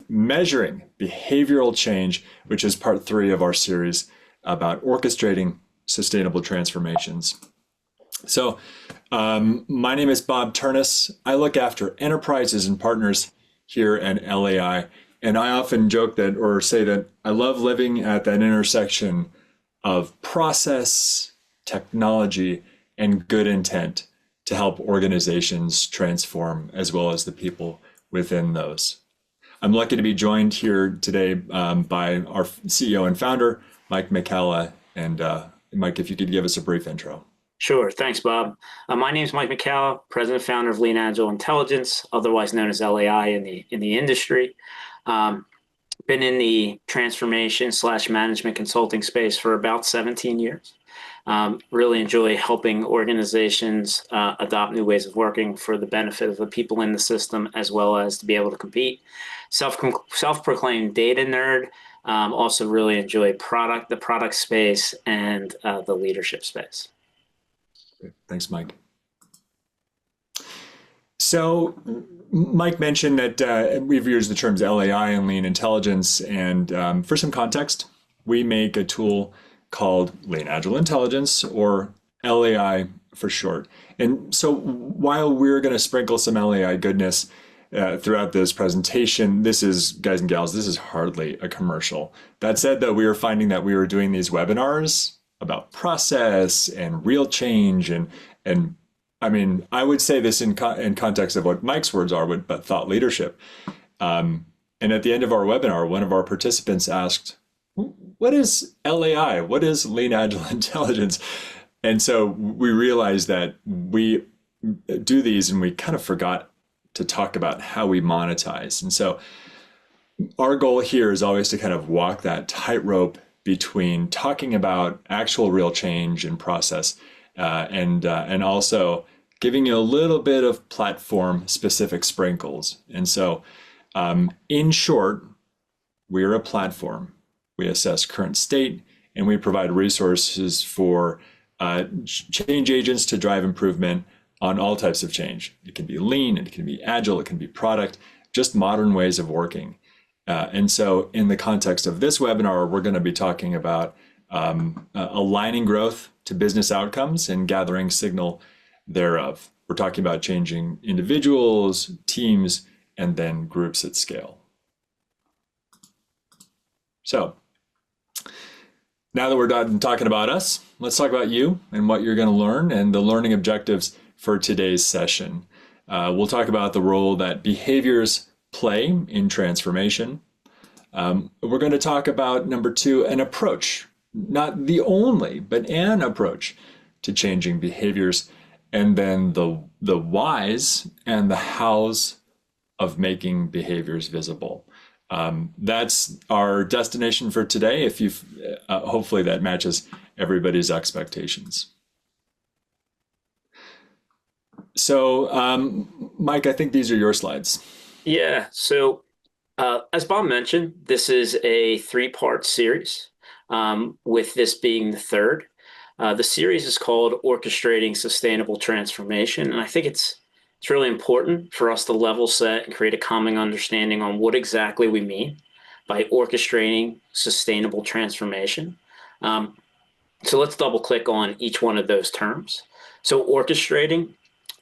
measuring behavioral change, which is part 3 of our series about orchestrating sustainable transformations. So my name is Bob Turnus. I look after enterprises and partners here at LAI. And I often joke that, or say that, I love living at that intersection of process, technology, and good intent to help organizations transform, as well as the people within those. I'm lucky to be joined here today by our CEO and founder, Mike McCalla. And Mike, if you could give us a brief intro. Sure. Thanks, Bob. My name is Mike McCalla, president and founder of Lean Agile Intelligence, otherwise known as LAI in the industry. Been in the transformation/management consulting space for about 17 years. Really enjoy helping organizations adopt new ways of working for the benefit of the people in the system, as well as to be able to compete. Self-proclaimed data nerd. Also really enjoy the product space and the leadership space. Thanks, Mike. So Mike mentioned that we've used the terms LAI and Lean Intelligence. And for some context, we make a tool called Lean Agile Intelligence, or LAI for short. And so while we're going to sprinkle some LAI goodness throughout this presentation, this is, guys and gals, this is hardly a commercial. That said, though, we were finding that we were doing these webinars about process and real change. And I mean, I would say this in context of what Mike's words are, but thought leadership. And at the end of our webinar, one of our participants asked, what is LAI? What is Lean Agile Intelligence? And so we realized that we do these and we kind of forgot to talk about how we monetize. And so our goal here is always to kind of walk that tightrope between talking about actual real change and process and also giving you a little bit of platform specific sprinkles. And so in short, we're a platform. We assess current state and we provide resources for change agents to drive improvement on all types of change. It can be lean, it can be agile, it can be product, just modern ways of working. And so in the context of this webinar, we're going to be talking about aligning growth to business outcomes and gathering signal thereof. We're talking about changing individuals, teams, and then groups at scale. So now that we're done talking about us, let's talk about you and what you're going to learn and the learning objectives for today's session. We'll talk about the role that behaviors play in transformation. We're going to talk about number 2, an approach, not the only, but an approach to changing behaviors, and then the whys and the hows of making behaviors visible. That's our destination for today. If you've hopefully that matches everybody's expectations. So, Mike, I think these are your slides. Yeah. So, as Bob mentioned, this is a 3-part series, with this being the 3rd. The series is called Orchestrating Sustainable Transformation. And I think it's really important for us to level set and create a common understanding on what exactly we mean by orchestrating sustainable transformation. So let's double click on each one of those terms. So orchestrating,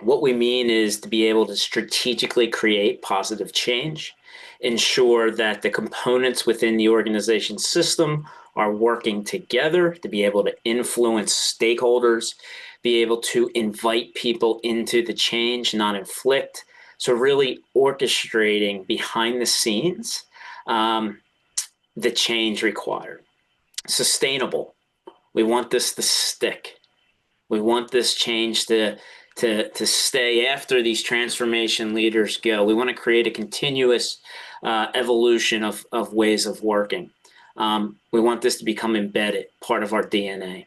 what we mean is to be able to strategically create positive change, ensure that the components within the organization system are working together to be able to influence stakeholders, be able to invite people into the change, not inflict. So really orchestrating behind the scenes the change required. Sustainable. We want this to stick. We want this change to stay after these transformation leaders go. We want to create a continuous evolution of ways of working. We want this to become embedded, part of our DNA.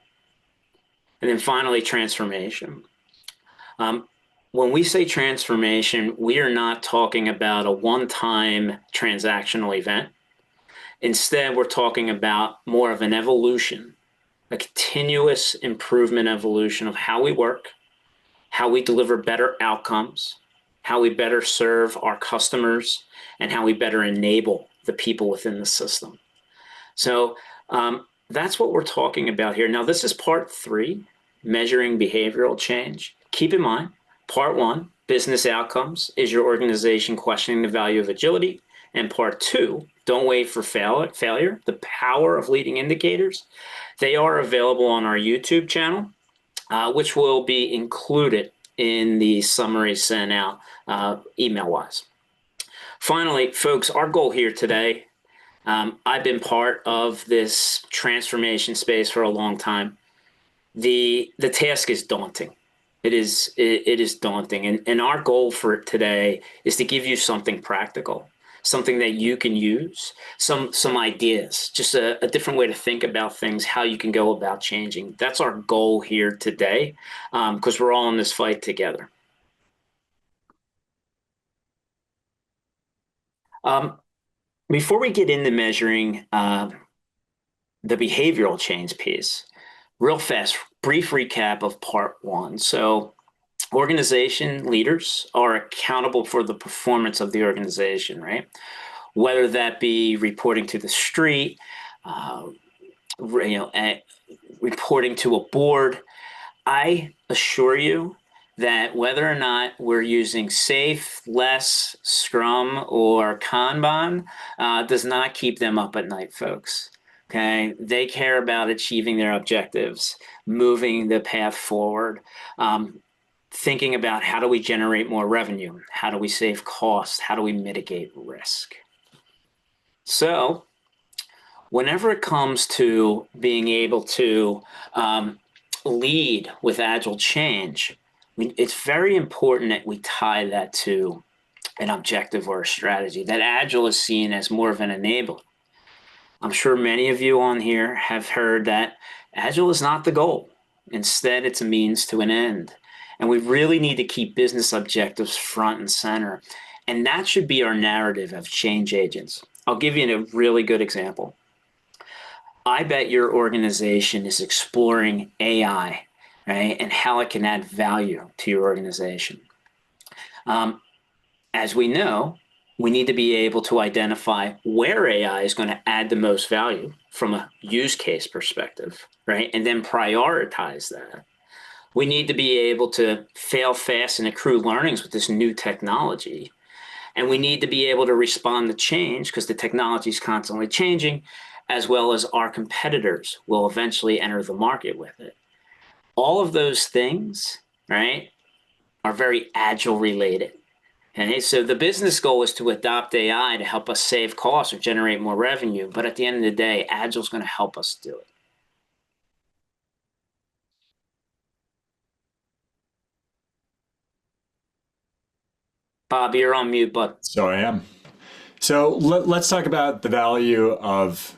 And then finally, transformation. When we say transformation, we are not talking about a one-time transactional event. Instead, we're talking about more of an evolution, a continuous improvement evolution of how we work, how we deliver better outcomes, how we better serve our customers, and how we better enable the people within the system. So that's what we're talking about here. Now, this is part 3, measuring behavioral change. Keep in mind, part 1, business outcomes, is your organization questioning the value of agility? And part 2, don't wait for failure, the power of leading indicators. They are available on our YouTube channel, which will be included in the summary sent out email-wise. Finally, folks, our goal here today, I've been part of this transformation space for a long time. The task is daunting. It is daunting. And our goal for today is to give you something practical, something that you can use, some ideas, just a different way to think about things, how you can go about changing. That's our goal here today, because we're all in this fight together. Before we get into measuring the behavioral change piece, real fast, brief recap of part 1. So organization leaders are accountable for the performance of the organization, right? Whether that be reporting to the street, reporting to a board. I assure you that whether or not we're using SAFe, LESS, Scrum, or Kanban does not keep them up at night, folks. Okay, they care about achieving their objectives, moving the path forward, thinking about how do we generate more revenue, how do we save costs, how do we mitigate risk. So whenever it comes to being able to lead with agile change, it's very important that we tie that to an objective or a strategy, that agile is seen as more of an enabler. I'm sure many of you on here have heard that agile is not the goal. Instead, it's a means to an end. And we really need to keep business objectives front and center. And that should be our narrative of change agents. I'll give you a really good example. I bet your organization is exploring AI, right, and how it can add value to your organization. As we know, we need to be able to identify where AI is going to add the most value from a use case perspective, right? And then prioritize that. We need to be able to fail fast and accrue learnings with this new technology. And we need to be able to respond to change because the technology is constantly changing, as well as our competitors will eventually enter the market with it. All of those things, right, are very agile related. Okay, so the business goal is to adopt AI to help us save costs or generate more revenue. But at the end of the day, Agile is going to help us do it. Bob, you're on mute, bud. So I am. So let's talk about the value of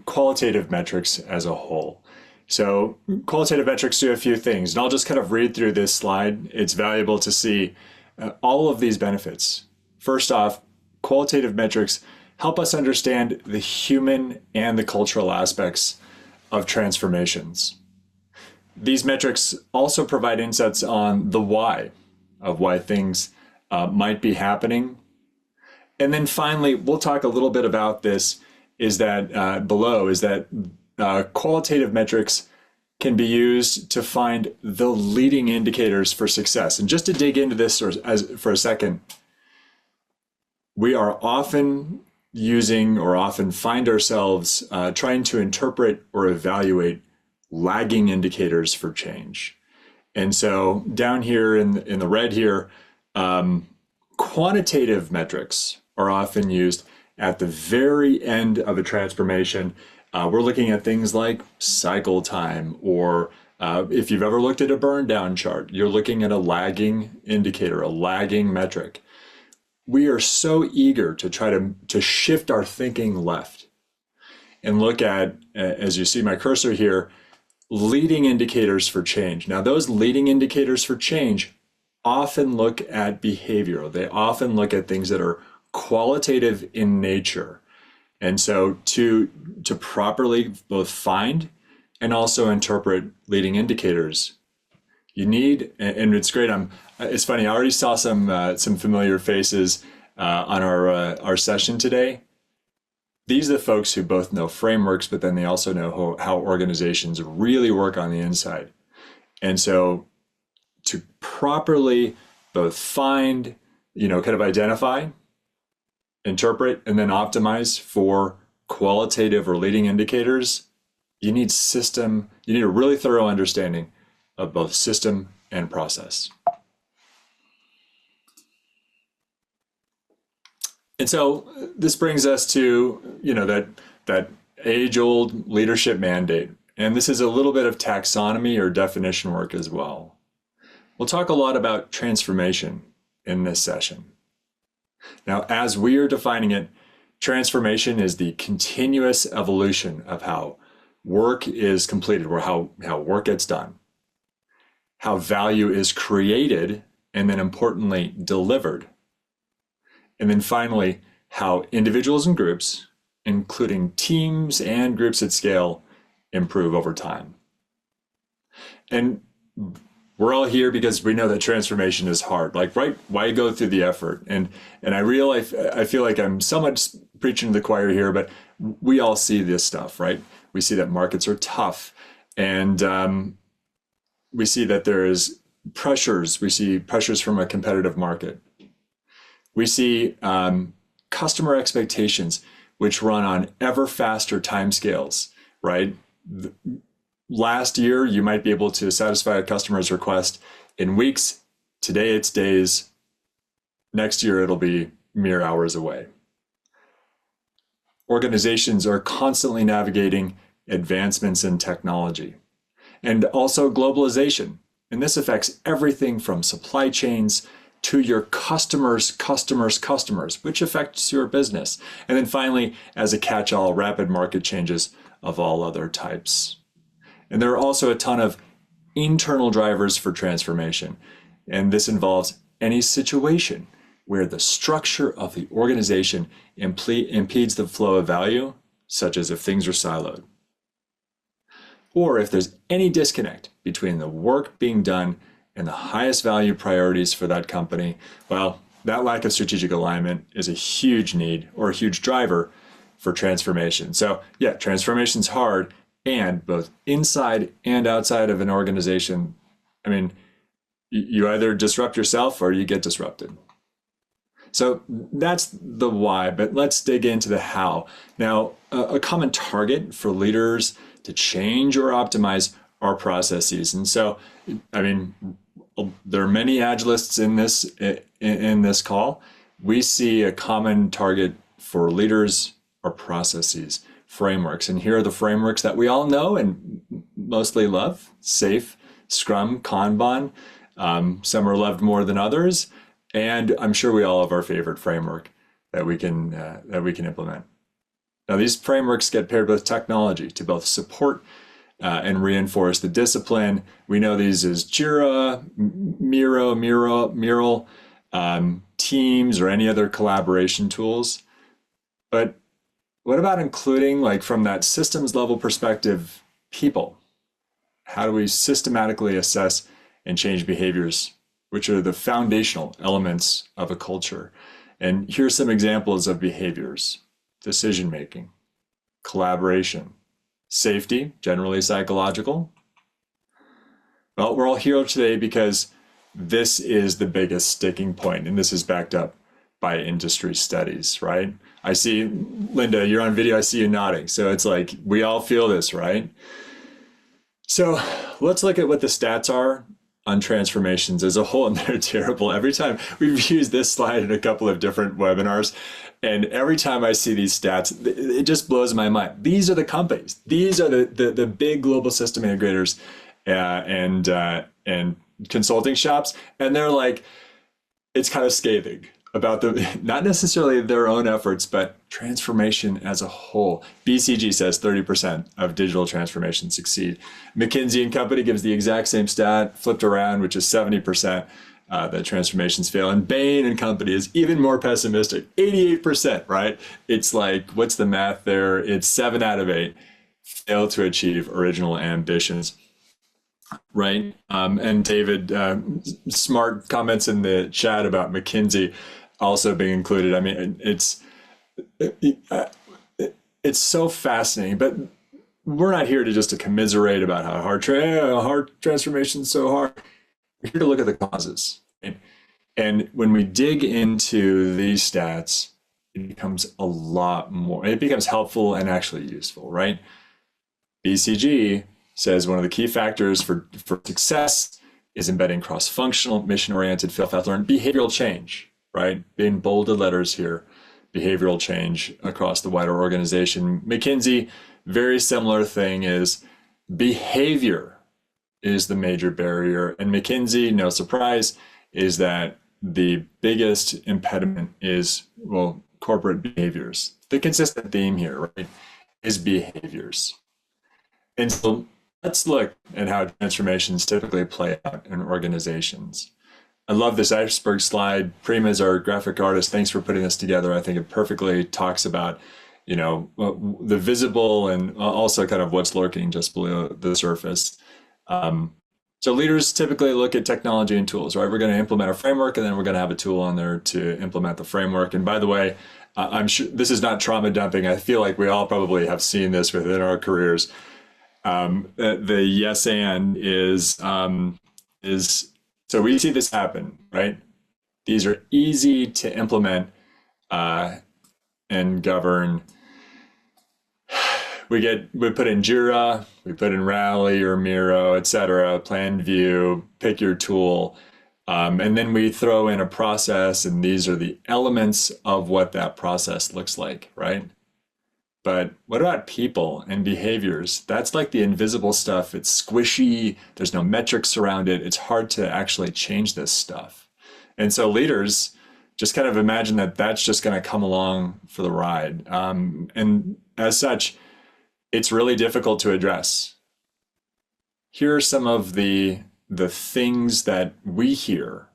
qualitative metrics as a whole. So qualitative metrics do a few things, and I'll just kind of read through this slide. It's valuable to see all of these benefits. First off, qualitative metrics help us understand the human and the cultural aspects of transformations. These metrics also provide insights on the why of why things might be happening. And then finally, we'll talk a little bit about this, is that qualitative metrics can be used to find the leading indicators for success. And just to dig into this for a second, we are often using or often find ourselves trying to interpret or evaluate lagging indicators for change. And so down here in the red here, quantitative metrics are often used at the very end of a transformation. We're looking at things like cycle time, or if you've ever looked at a burn down chart, you're looking at a lagging indicator, a lagging metric. We are so eager to try to shift our thinking left and look at, as you see my cursor here, leading indicators for change. Now, those leading indicators for change often look at behavior. They often look at things that are qualitative in nature. And so to properly both find and also interpret leading indicators, you need, and it's great. It's funny. I already saw some familiar faces on our session today. These are the folks who both know frameworks, but then they also know how organizations really work on the inside. And so to properly both find, kind of identify, interpret, and then optimize for qualitative or leading indicators, you need a really thorough understanding of both system and process. And so this brings us to, that age-old leadership mandate. And this is a little bit of taxonomy or definition work as well. We'll talk a lot about transformation in this session. Now, as we are defining it, transformation is the continuous evolution of how work is completed, or how work gets done, how value is created, and then importantly, delivered. And then finally, how individuals and groups, including teams and groups at scale, improve over time. And we're all here because we know that transformation is hard. Like, right? Why go through the effort? And I feel like I'm somewhat preaching to the choir here, but we all see this stuff, right? We see that markets are tough, and we see that there is pressures. We see pressures from a competitive market. We see customer expectations, which run on ever faster timescales, right? Last year, you might be able to satisfy a customer's request in weeks. Today, it's days. Next year, it'll be mere hours away. Organizations are constantly navigating advancements in technology and also globalization. And this affects everything from supply chains to your customers, which affects your business. And then finally, as a catch-all, rapid market changes of all other types. And there are also a ton of internal drivers for transformation. And this involves any situation where the structure of the organization impedes the flow of value, such as if things are siloed. Or if there's any disconnect between the work being done and the highest value priorities for that company, well, that lack of strategic alignment is a huge need or a huge driver for transformation. So yeah, transformation's hard, and both inside and outside of an organization, I mean, you either disrupt yourself or you get disrupted. So that's the why, but let's dig into the how. Now, a common target for leaders to change or optimize our processes. And so, I mean, there are many Agilists in this call. We see a common target for leaders or processes, frameworks. And here are the frameworks that we all know and mostly love: SAFe, Scrum, Kanban. Some are loved more than others. And I'm sure we all have our favorite framework that we can implement. Now, these frameworks get paired with technology to both support and reinforce the discipline. We know these as Jira, Mural, Teams, or any other collaboration tools. But what about including, like, from that systems level perspective, people? How do we systematically assess and change behaviors, which are the foundational elements of a culture? And here's some examples of behaviors: decision-making, collaboration, safety, generally psychological. Well, we're all here today because this is the biggest sticking point, and this is backed up by industry studies, right? I see, Linda, you're on video, I see you nodding. So it's like, we all feel this, right? So let's look at what the stats are on transformations as a whole, and they're terrible. Every time we've used this slide in a couple of different webinars, and every time I see these stats, it just blows my mind. These are the companies. These are the big global system integrators and consulting shops, and they're like, it's kind of scathing about not necessarily their own efforts, but transformation as a whole. BCG says 30% of digital transformation succeed. McKinsey and Company gives the exact same stat, flipped around, which is 70% that transformations fail. And Bain and Company is even more pessimistic, 88%, right? It's like, what's the math there? It's 7 out of 8 fail to achieve original ambitions. Right. And David, smart comments in the chat about McKinsey also being included. I mean, it's so fascinating. But we're not here to just to commiserate about how hard transformation is so hard. We're here to look at the causes. Right? And when we dig into these stats, it becomes a lot more, it becomes helpful and actually useful, right? BCG says one of the key factors for success is embedding cross-functional, mission-oriented, fail fast, learn behavioral change, right? In bolded letters here, behavioral change across the wider organization. McKinsey, very similar thing is behavior is the major barrier. And McKinsey, no surprise, is that the biggest impediment is, well, corporate behaviors. The consistent theme here, right, is behaviors. And so let's look at how transformations typically play out in organizations. I love this iceberg slide. Prima is our graphic artist. Thanks for putting this together. I think it perfectly talks about, the visible and also kind of what's lurking just below the surface. So leaders typically look at technology and tools, right? We're going to implement a framework, and then we're going to have a tool on there to implement the framework. And by the way, I'm sure this is not trauma dumping. I feel like we all probably have seen this within our careers. The yes and is so we see this happen, right? These are easy to implement and govern. We put in Jira, we put in Rally or Miro, etc. Plan view, pick your tool, and then we throw in a process, and these are the elements of what that process looks like, right? But what about people and behaviors? That's like the invisible stuff. It's squishy. There's no metrics around it. It's hard to actually change this stuff. And so leaders just kind of imagine that that's just going to come along for the ride. And as such, it's really difficult to address. Here are some of the things that we hear,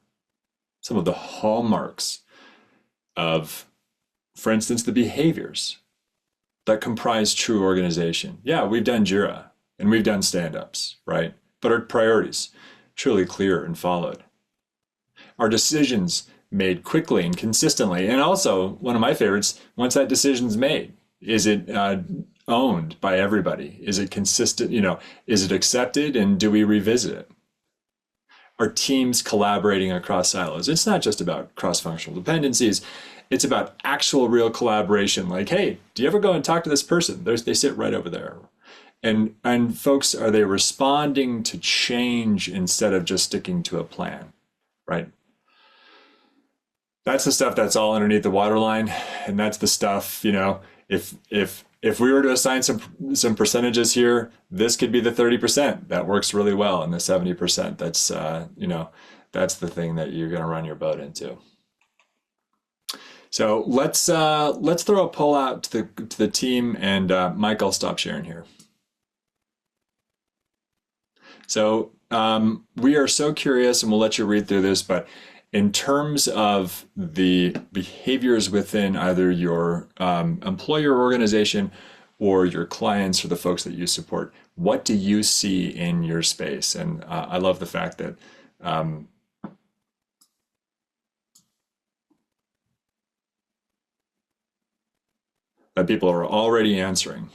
some of the hallmarks of, for instance, the behaviors that comprise true organization. Yeah, we've done Jira and we've done stand-ups, right? But our priorities truly clear and followed. Our decisions made quickly and consistently. And also, one of my favorites, once that decision's made, is it owned by everybody? Is it consistent? Is it accepted, and do we revisit it? Are teams collaborating across silos? It's not just about cross-functional dependencies. It's about actual real collaboration. Like, hey, do you ever go and talk to this person? They sit right over there. And folks, are they responding to change instead of just sticking to a plan, right? That's the stuff that's all underneath the waterline. And that's the stuff, if we were to assign some percentages here, this could be the 30%. That works really well. And the 70%, that's the thing that you're going to run your boat into. So let's throw a poll out to the team, and Mike, I'll stop sharing here. So we are so curious, and we'll let you read through this, but in terms of the behaviors within either your employer organization or your clients or the folks that you support, what do you see in your space? And I love the fact that that people are already answering.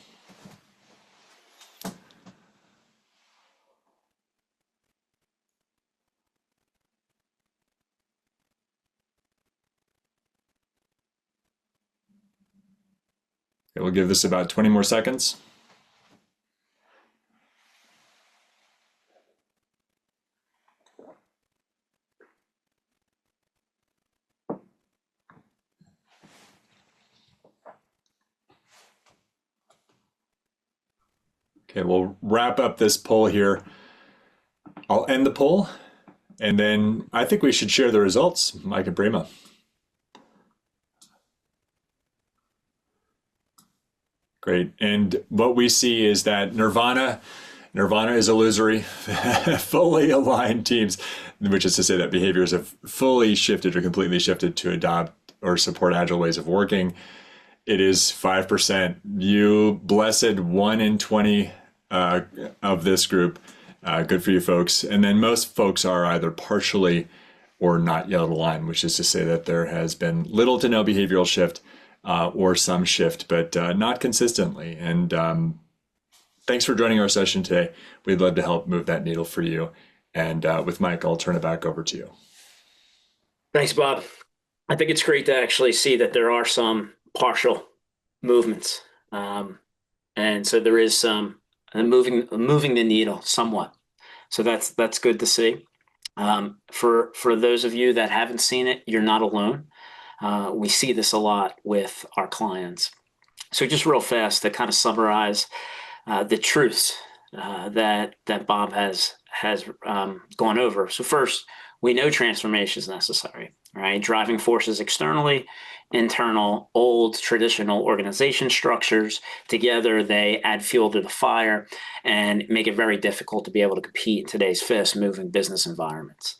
Okay, we'll give this about 20 more seconds. Okay, we'll wrap up this poll here. I'll end the poll, and then I think we should share the results, Mike and Prima. Great. And what we see is that Nirvana is illusory. Fully aligned teams, which is to say that behaviors have fully shifted or completely shifted to adopt or support agile ways of working. It is 5%. You blessed 1 in 20 of this group. Good for you folks. And then most folks are either partially or not yet aligned, which is to say that there has been little to no behavioral shift or some shift, but not consistently. And thanks for joining our session today. We'd love to help move that needle for you. And with Mike, I'll turn it back over to you. Thanks, Bob. I think it's great to actually see that there are some partial movements. And so there is some moving the needle somewhat. So that's good to see. For those of you that haven't seen it, you're not alone. We see this a lot with our clients. So just real fast to kind of summarize the truths that Bob has gone over. So first, we know transformation is necessary, right? Driving forces externally, internal, old traditional organization structures. Together, they add fuel to the fire and make it very difficult to be able to compete in today's fast-moving business environments.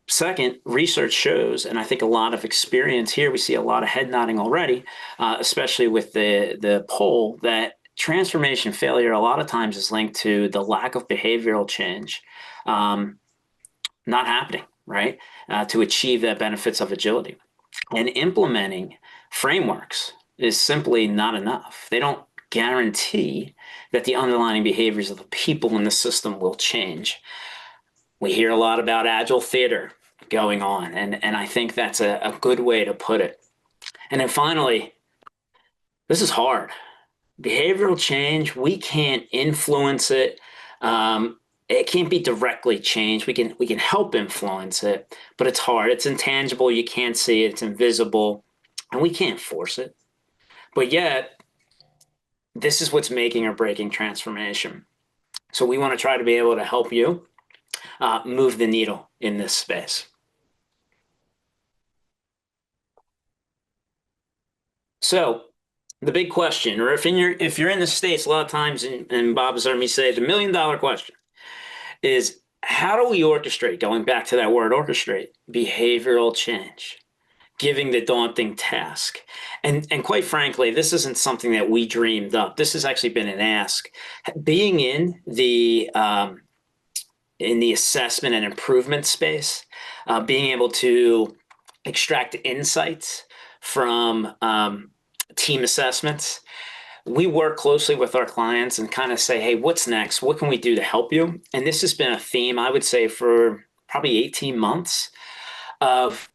Second, research shows, and I think a lot of experience here, we see a lot of head nodding already, especially with the poll, that transformation failure a lot of times is linked to the lack of behavioral change not happening, right? To achieve the benefits of agility. And implementing frameworks is simply not enough. They don't guarantee that the underlying behaviors of the people in the system will change. We hear a lot about Agile theater going on, and I think that's a good way to put it. And then finally, this is hard. Behavioral change, we can't influence it. It can't be directly changed. We can help influence it, but it's hard. It's intangible. You can't see it. It's invisible, and we can't force it. But yet, this is what's making or breaking transformation. So we want to try to be able to help you move the needle in this space. So the big question, or if you're in the States, a lot of times, and Bob has heard me say, the $1 million question is, how do we orchestrate, going back to that word orchestrate, behavioral change, giving the daunting task? And quite frankly, this isn't something that we dreamed up. This has actually been an ask. Being in the assessment and improvement space, being able to extract insights from team assessments. We work closely with our clients and kind of say, hey, what's next? What can we do to help you? And this has been a theme, I would say, for probably 18 months of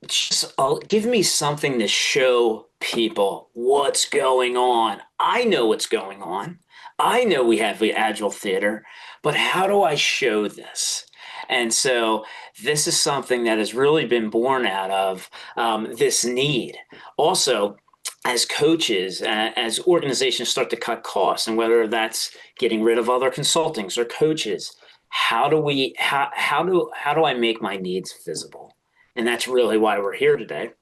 just give me something to show people what's going on. I know what's going on. I know we have the Agile theater, but how do I show this? And so this is something that has really been born out of this need. Also, as coaches, as organizations start to cut costs, and whether that's getting rid of other consultants or coaches, how do I make my needs visible? And that's really why we're here today,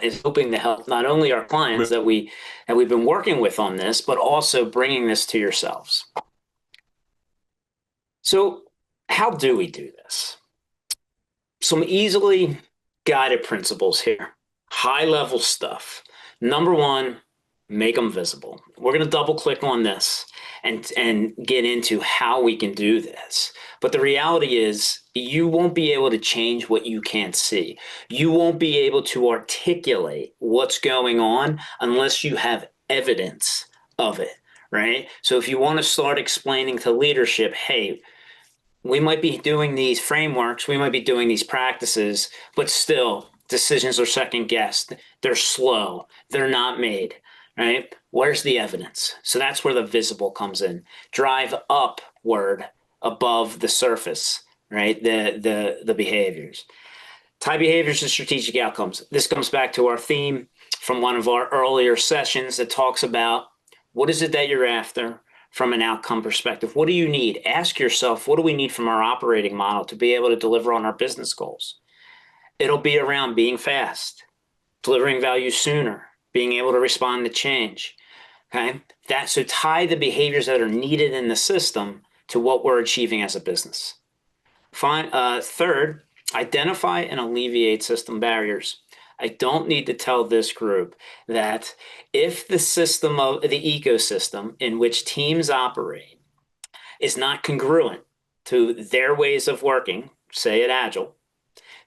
is hoping to help not only our clients that we've been working with on this, but also bringing this to yourselves. So how do we do this? Some easily guided principles here, high level stuff. Number one, make them visible. We're going to double click on this and get into how we can do this. But the reality is you won't be able to change what you can't see. You won't be able to articulate what's going on unless you have evidence of it, right? So if you want to start explaining to leadership, hey, we might be doing these frameworks, we might be doing these practices, but still decisions are second guessed. They're slow. They're not made, right? Where's the evidence? So that's where the visible comes in. Drive upward above the surface, right? The behaviors. Tie behaviors to strategic outcomes. This comes back to our theme from one of our earlier sessions that talks about what is it that you're after from an outcome perspective? What do you need? Ask yourself, what do we need from our operating model to be able to deliver on our business goals? It'll be around being fast, delivering value sooner, being able to respond to change. Okay, so tie the behaviors that are needed in the system to what we're achieving as a business. Third, identify and alleviate system barriers. I don't need to tell this group that if the system of the ecosystem in which teams operate is not congruent to their ways of working, say at Agile,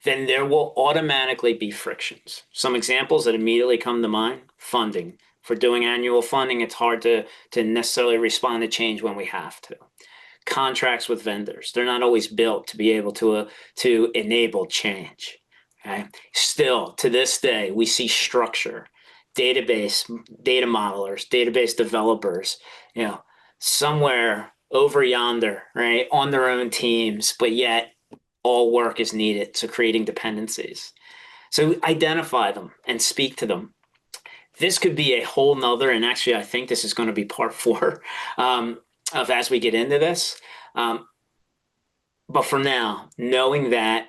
then there will automatically be frictions. Some examples that immediately come to mind: funding. For doing annual funding, it's hard to necessarily respond to change when we have to. Contracts with vendors, they're not always built to be able to enable change. Okay. Still, to this day, we see structure, database, data modelers, database developers, you know, somewhere over yonder, right, on their own teams, but yet all work is needed. So creating dependencies. So identify them and speak to them. This could be a whole nother, and actually, I think this is going to be part four of as we get into this. Um, but for now, knowing that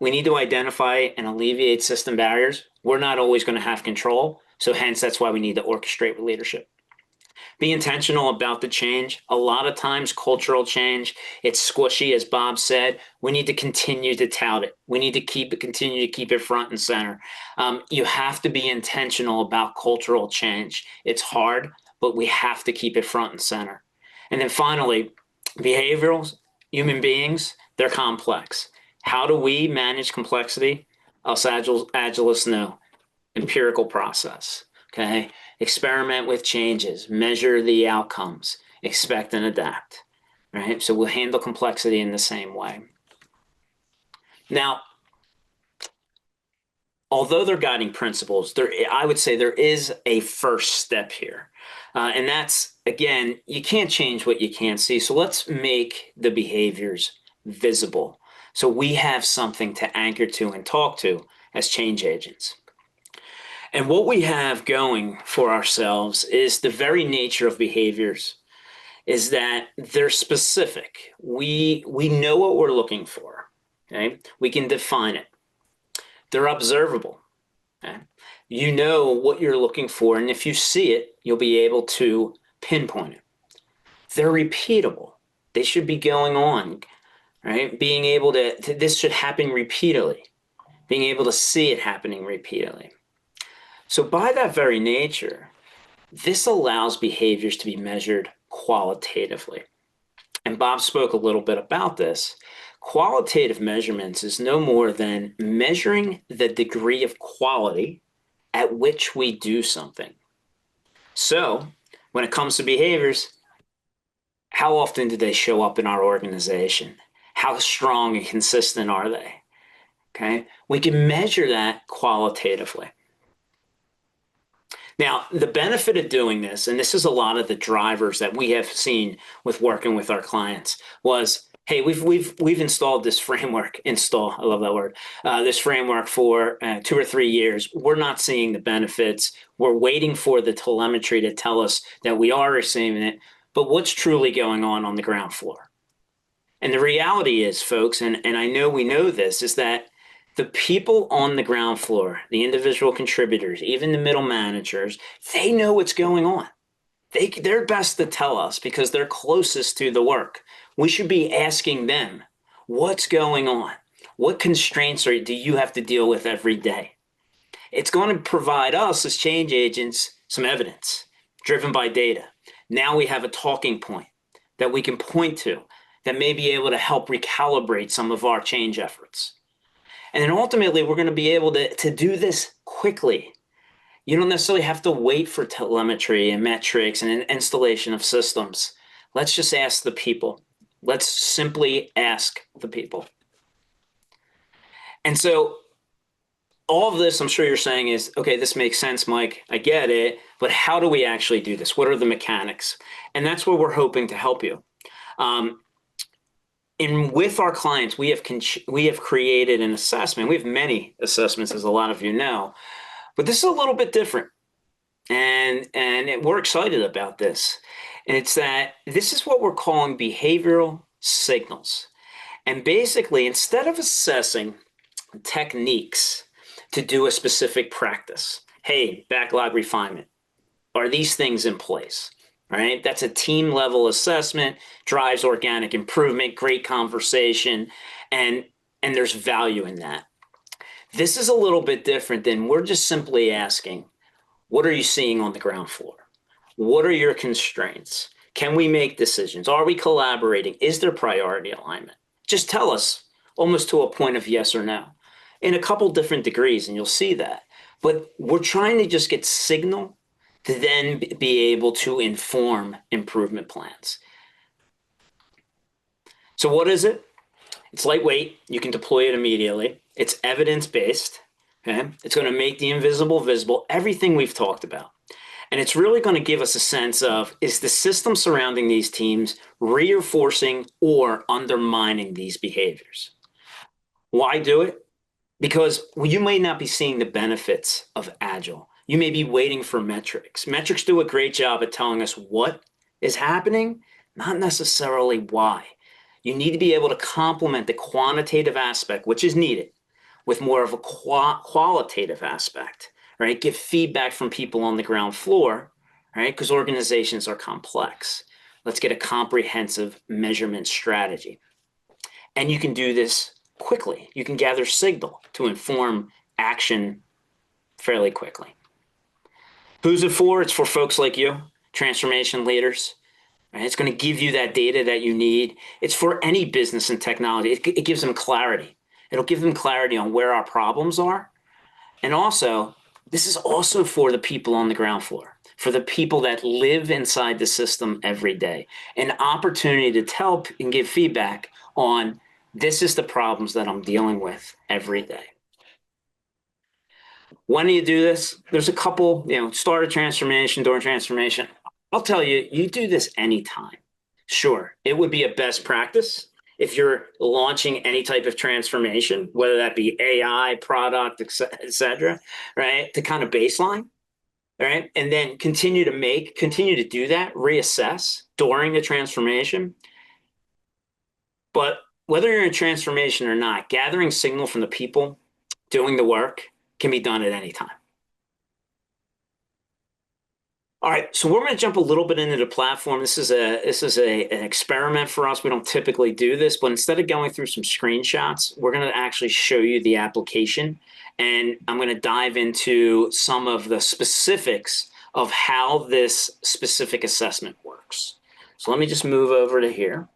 we need to identify and alleviate system barriers, we're not always going to have control. So hence, that's why we need to orchestrate with leadership. Be intentional about the change. A lot of times, cultural change, it's squishy, as Bob said. We need to continue to tout it. We need to continue to keep it front and center. You have to be intentional about cultural change. It's hard, but we have to keep it front and center. And then finally, behaviorals, human beings, they're complex. How do we manage complexity? Us Agilists know. Empirical process. Okay. Experiment with changes, measure the outcomes, expect and adapt. Right. So we'll handle complexity in the same way. Now, although they're guiding principles, I would say there is a first step here. And that's, again, you can't change what you can't see. So let's make the behaviors visible so we have something to anchor to and talk to as change agents. And what we have going for ourselves is the very nature of behaviors is that they're specific. We know what we're looking for. Okay? We can define it. They're observable. Okay? You know what you're looking for, and if you see it, you'll be able to pinpoint it. They're repeatable. They should be going on, right? Being able this should happen repeatedly. Being able to see it happening repeatedly. So by that very nature, this allows behaviors to be measured qualitatively. And Bob spoke a little bit about this. Qualitative measurements is no more than measuring the degree of quality at which we do something. So when it comes to behaviors, how often do they show up in our organization? How strong and consistent are they? Okay, we can measure that qualitatively. Now, the benefit of doing this, and this is a lot of the drivers that we have seen with working with our clients, was, hey, we've installed this framework. I love that word. This framework for 2 or 3 years. We're not seeing the benefits. We're waiting for the telemetry to tell us that we are receiving it. But what's truly going on the ground floor? And the reality is, folks, and I know we know this, is that the people on the ground floor, the individual contributors, even the middle managers, they know what's going on. They're best to tell us because they're closest to the work. We should be asking them, what's going on? What constraints do you have to deal with every day? It's going to provide us as change agents some evidence driven by data. Now we have a talking point that we can point to that may be able to help recalibrate some of our change efforts. And then ultimately, we're going to be able to do this quickly. You don't necessarily have to wait for telemetry and metrics and an installation of systems. Let's just ask the people. Let's simply ask the people. And so all of this, I'm sure you're saying is, okay, this makes sense, Mike. I get it. But how do we actually do this? What are the mechanics? And that's where we're hoping to help you. And with our clients, we have created an assessment. We have many assessments, as a lot of you know, but this is a little bit different. And we're excited about this. And it's that this is what we're calling behavioral signals. And basically, instead of assessing techniques to do a specific practice, hey, backlog refinement, are these things in place? Right? That's a team level assessment, drives organic improvement, great conversation, and there's value in that. This is a little bit different than we're just simply asking, what are you seeing on the ground floor? What are your constraints? Can we make decisions? Are we collaborating? Is there priority alignment? Just tell us, almost to a point of yes or no. in a couple different degrees, and you'll see that. But we're trying to just get signal to then be able to inform improvement plans. So what is it? It's lightweight. You can deploy it immediately. It's evidence-based. Okay? It's going to make the invisible visible, everything we've talked about. And it's really going to give us a sense of, is the system surrounding these teams reinforcing or undermining these behaviors? Why do it? Because you may not be seeing the benefits of Agile. You may be waiting for metrics. Metrics do a great job at telling us what is happening, not necessarily why. You need to be able to complement the quantitative aspect, which is needed, with more of a qualitative aspect, right? Get feedback from people on the ground floor, right? Because organizations are complex. Let's get a comprehensive measurement strategy. And you can do this quickly. You can gather signal to inform action fairly quickly. Who's it for? It's for folks like you, transformation leaders. Right? It's going to give you that data that you need. It's for any business and technology. It gives them clarity. It'll give them clarity on where our problems are. And also, this is also for the people on the ground floor, for the people that live inside the system every day. An opportunity to tell and give feedback on, this is the problems that I'm dealing with every day. When do you do this? There's a couple, start a transformation, during transformation. I'll tell you, you do this anytime. Sure, it would be a best practice if you're launching any type of transformation, whether that be AI, product, et cetera, right? To kind of baseline, right? And then continue to do that, reassess during the transformation. But whether you're in transformation or not, gathering signal from the people doing the work can be done at any time. All right, so we're going to jump a little bit into the platform. This is an experiment for us. We don't typically do this, but instead of going through some screenshots, we're going to actually show you the application, and I'm going to dive into some of the specifics of how this specific assessment works. So let me just move over to here.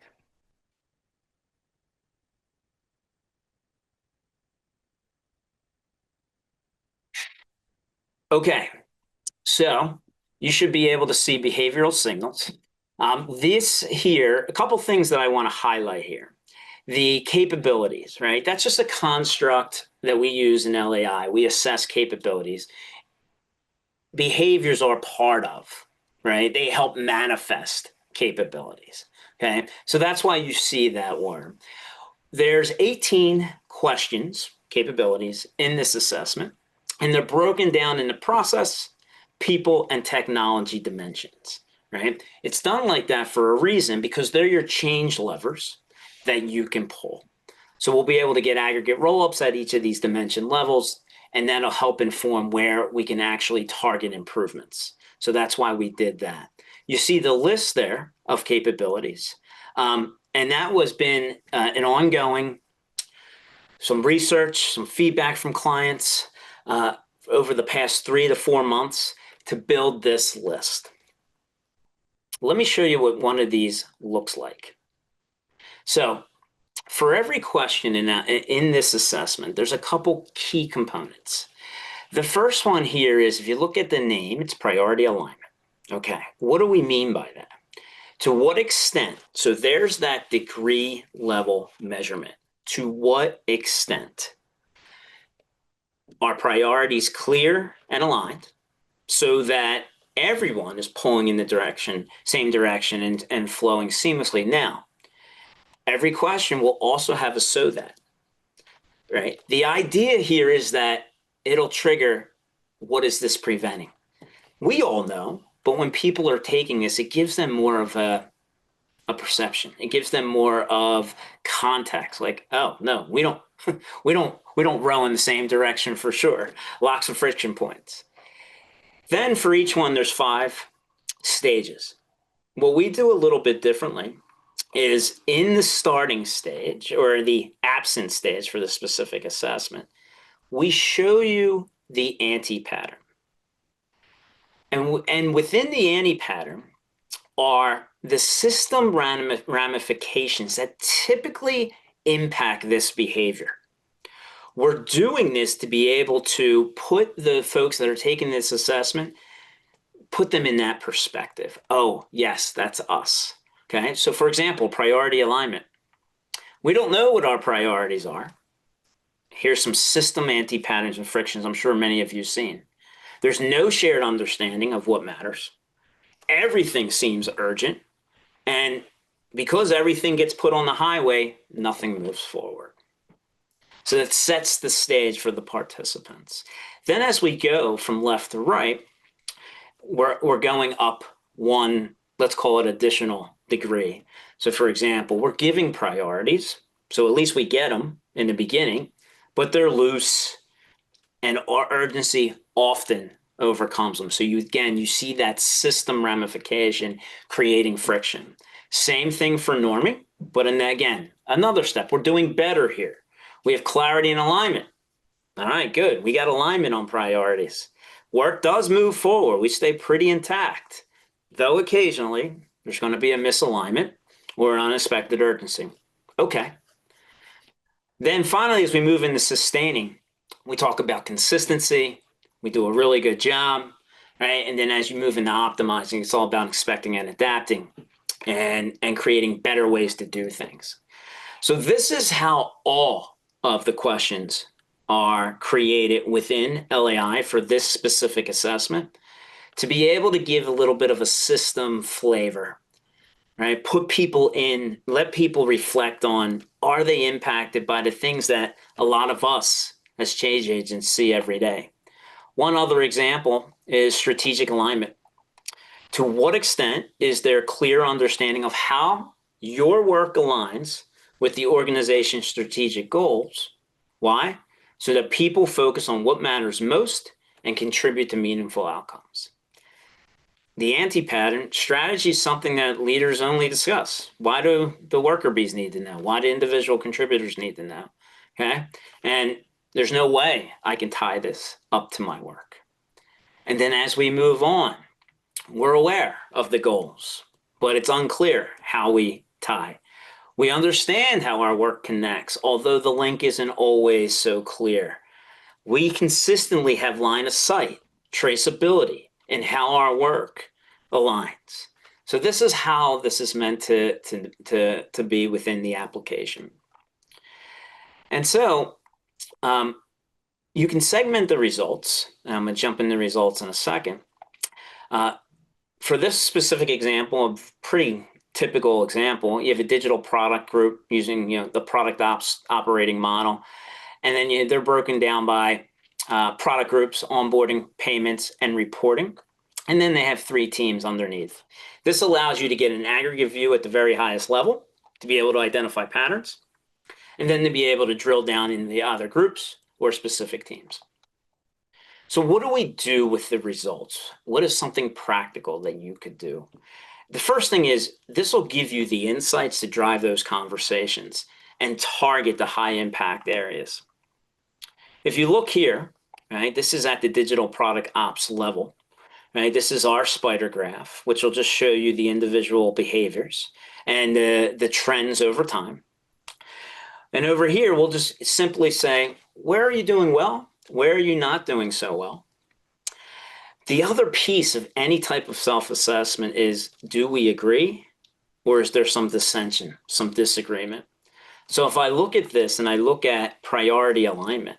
Okay, so you should be able to see behavioral signals. This here, a couple things that I want to highlight here. The capabilities, right? That's just a construct that we use in LAI. We assess capabilities. Behaviors are part of, right? They help manifest capabilities, okay? So that's why you see that word. There's 18 questions, capabilities, in this assessment, and they're broken down into process, people, and technology dimensions, right? It's done like that for a reason, because they're your change levers that you can pull. So we'll be able to get aggregate roll-ups at each of these dimension levels, and that'll help inform where we can actually target improvements. So that's why we did that. You see the list there of capabilities. And that was been an ongoing, some research, some feedback from clients over the past 3 to 4 months to build this list. Let me show you what one of these looks like. So for every question in this assessment, there's a couple key components. The first one here is, if you look at the name, it's priority alignment. Okay, what do we mean by that? To what extent? So there's that degree level measurement. To what extent are priorities clear and aligned so that everyone is pulling in the same direction and flowing seamlessly? Now, every question will also have a so that, right? The idea here is that it'll trigger, what is this preventing? We all know, but when people are taking this, it gives them more of a perception. It gives them more of context. Like, oh no, we don't row in the same direction for sure. Lots of friction points. Then for each one, there's 5 stages. What we do a little bit differently is, in the starting stage, or the absent stage for the specific assessment, we show you the anti-pattern. And within the anti-pattern are the system ramifications that typically impact this behavior. We're doing this to be able to put the folks that are taking this assessment, put them in that perspective. Oh, yes, that's us. Okay. So for example, priority alignment. We don't know what our priorities are. Here's some system anti-patterns and frictions I'm sure many of you have seen. There's no shared understanding of what matters. Everything seems urgent. And because everything gets put on the highway, nothing moves forward. So that sets the stage for the participants. Then as we go from left to right, we're going up one, let's call it additional degree. So for example, we're giving priorities. So at least we get them in the beginning, but they're loose and our urgency often overcomes them. So you see that system ramification creating friction. Same thing for norming, but again, another step. We're doing better here. We have clarity and alignment. All right, good. We got alignment on priorities. Work does move forward. We stay pretty intact, though occasionally there's going to be a misalignment or an unexpected urgency. Okay. Then finally, as we move into sustaining, we talk about consistency. We do a really good job, right? And then as you move into optimizing, it's all about expecting and adapting and creating better ways to do things. So this is how all of the questions are created within LAI for this specific assessment to be able to give a little bit of a system flavor, right? Put people in, let people reflect on, are they impacted by the things that a lot of us as change agents see every day? One other example is strategic alignment. To what extent is there clear understanding of how your work aligns with the organization's strategic goals? Why? So that people focus on what matters most and contribute to meaningful outcomes. The anti-pattern strategy is something that leaders only discuss. Why do the worker bees need to know? Why do individual contributors need to know? Okay. And there's no way I can tie this up to my work. And then as we move on, we're aware of the goals, but it's unclear how we tie. We understand how our work connects, although the link isn't always so clear. We consistently have line of sight, traceability, in how our work aligns. So this is how this is meant to be within the application. And so you can segment the results. I'm going to jump into results in a second. For this specific example, a pretty typical example, you have a digital product group using the product ops operating model, and then they're broken down by product groups, onboarding, payments, and reporting. And then they have 3 teams underneath. This allows you to get an aggregate view at the very highest level to be able to identify patterns, and then to be able to drill down into the other groups or specific teams. So what do we do with the results? What is something practical that you could do? The first thing is this will give you the insights to drive those conversations and target the high impact areas. If you look here, right, this is at the digital product ops level, right? This is our spider graph, which will just show you the individual behaviors and the trends over time. And over here, we'll just simply say, where are you doing well? Where are you not doing so well? The other piece of any type of self-assessment is, do we agree? Or is there some dissension, some disagreement? So if I look at this and I look at priority alignment,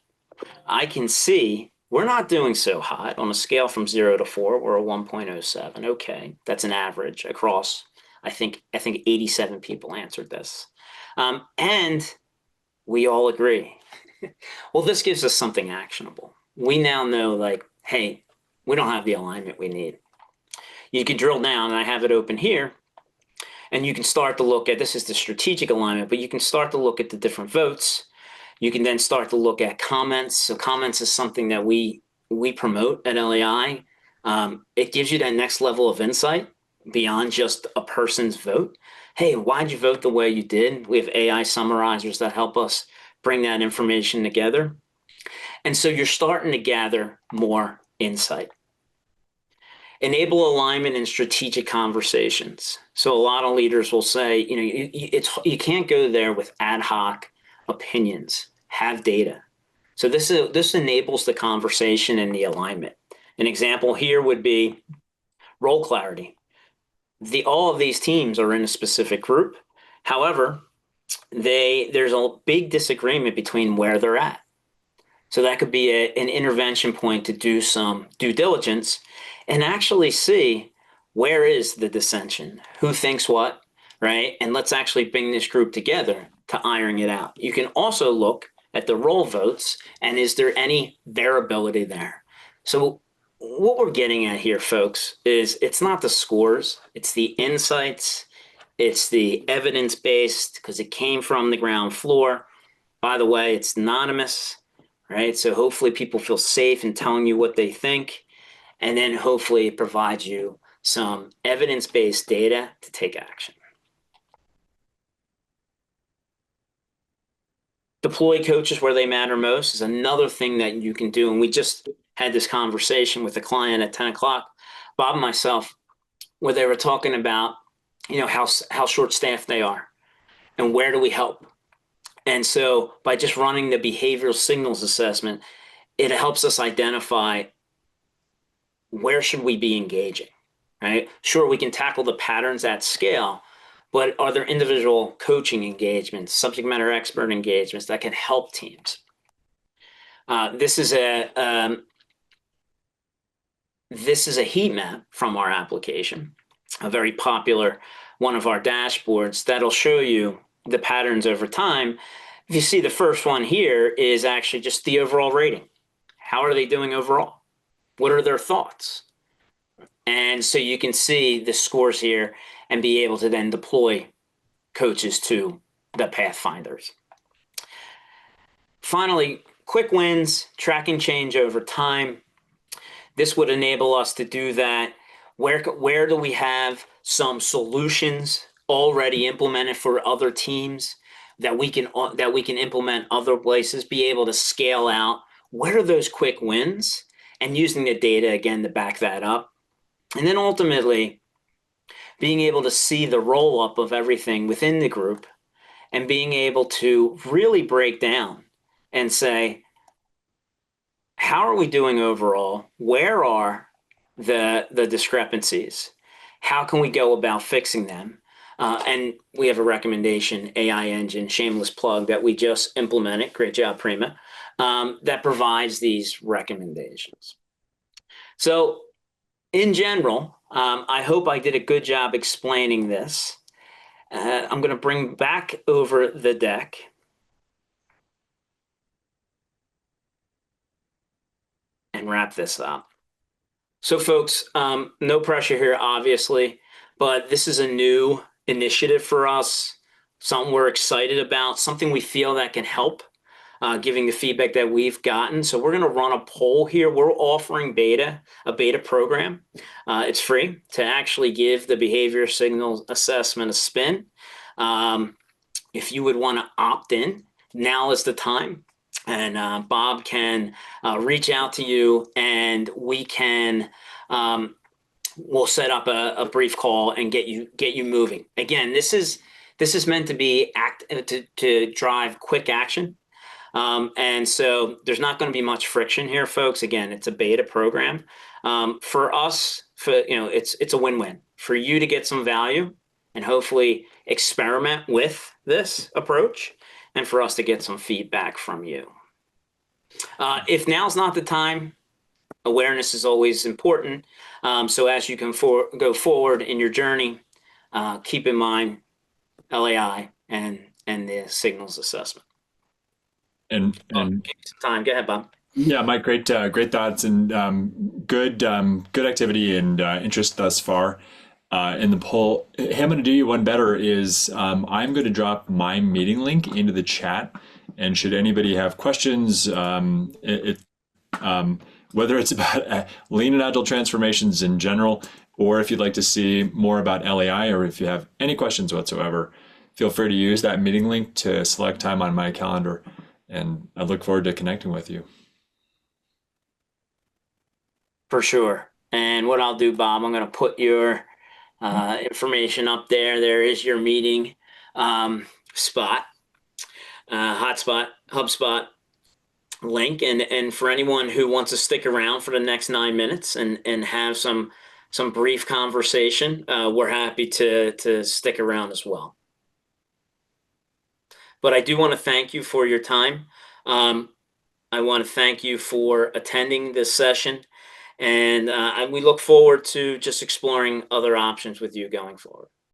I can see we're not doing so hot. On a scale from 0 to 4, we're a 1.07. Okay, that's an average across, I think 87 people answered this. And we all agree. Well, this gives us something actionable. We now know, like, hey, we don't have the alignment we need. You can drill down, and I have it open here, and you can start to look at, this is the strategic alignment, but you can start to look at the different votes. You can then start to look at comments. So comments is something that we promote at LAI. It gives you that next level of insight beyond just a person's vote. Hey, why'd you vote the way you did? We have AI summarizers that help us bring that information together. And so you're starting to gather more insight. Enable alignment in strategic conversations. So a lot of leaders will say, you can't go there with ad hoc opinions. Have data. So this enables the conversation and the alignment. An example here would be role clarity. All of these teams are in a specific group. However, there's a big disagreement between where they're at. So that could be an intervention point to do some due diligence and actually see where is the dissension, who thinks what, right? And let's actually bring this group together to iron it out. You can also look at the roll votes and is there any variability there? So what we're getting at here, folks, is it's not the scores, it's the insights, it's the evidence based because it came from the ground floor. By the way, it's anonymous, right? So hopefully people feel safe in telling you what they think. And then hopefully it provides you some evidence-based data to take action. Deploy coaches where they matter most is another thing that you can do. And we just had this conversation with a client at 10 o'clock, Bob and myself, where they were talking about, how short-staffed they are and where do we help. And so by just running the behavioral signals assessment, it helps us identify where should we be engaging, right? Sure, we can tackle the patterns at scale, but are there individual coaching engagements, subject matter expert engagements that can help teams? This is a heat map from our application, a very popular one of our dashboards that'll show you the patterns over time. If you see the first one here is actually just the overall rating. How are they doing overall? What are their thoughts? And so you can see the scores here and be able to then deploy coaches to the pathfinders. Finally, quick wins, tracking change over time. This would enable us to do that. Where do we have some solutions already implemented for other teams that we can implement other places, be able to scale out? What are those quick wins? And using the data again to back that up. And then ultimately being able to see the roll up of everything within the group and being able to really break down and say, how are we doing overall? Where are the discrepancies? How can we go about fixing them? And we have a recommendation, AI engine, shameless plug, that we just implemented. Great job, Prima, that provides these recommendations. So in general, I hope I did a good job explaining this. I'm going to bring back over the deck. And wrap this up. So folks, no pressure here, obviously, but this is a new initiative for us, something we're excited about, something we feel that can help, giving the feedback that we've gotten. So we're going to run a poll here. We're offering a beta program. It's free to actually give the behavior signal assessment a spin. If you would want to opt in, now is the time. And Bob can reach out to you, and we'll set up a brief call and get you moving. Again, this is meant to be to drive quick action, and so there's not going to be much friction here, folks. Again, it's a beta program. For us, it's a win-win for you to get some value and hopefully experiment with this approach, and for us to get some feedback from you. If now's not the time, awareness is always important. So as you can go forward in your journey, keep in mind LAI and the signals assessment. And give me some time. Go ahead, Bob. Yeah, Mike, great thoughts and good activity and interest thus far in the poll. Hey, I'm going to do you one better. Is I'm going to drop my meeting link into the chat, and should anybody have questions, whether it's about lean and agile transformations in general, or if you'd like to see more about LAI, or if you have any questions whatsoever, feel free to use that meeting link to select time on my calendar, and I look forward to connecting with you. For sure. And what I'll do, Bob, I'm going to put your information up there. There is your meeting spot, hotspot, HubSpot. link. And for anyone who wants to stick around for the next 9 minutes and have some brief conversation, we're happy to stick around as well. But I do want to thank you for your time. Um, I want to thank you for attending this session, and we look forward to just exploring other options with you going forward.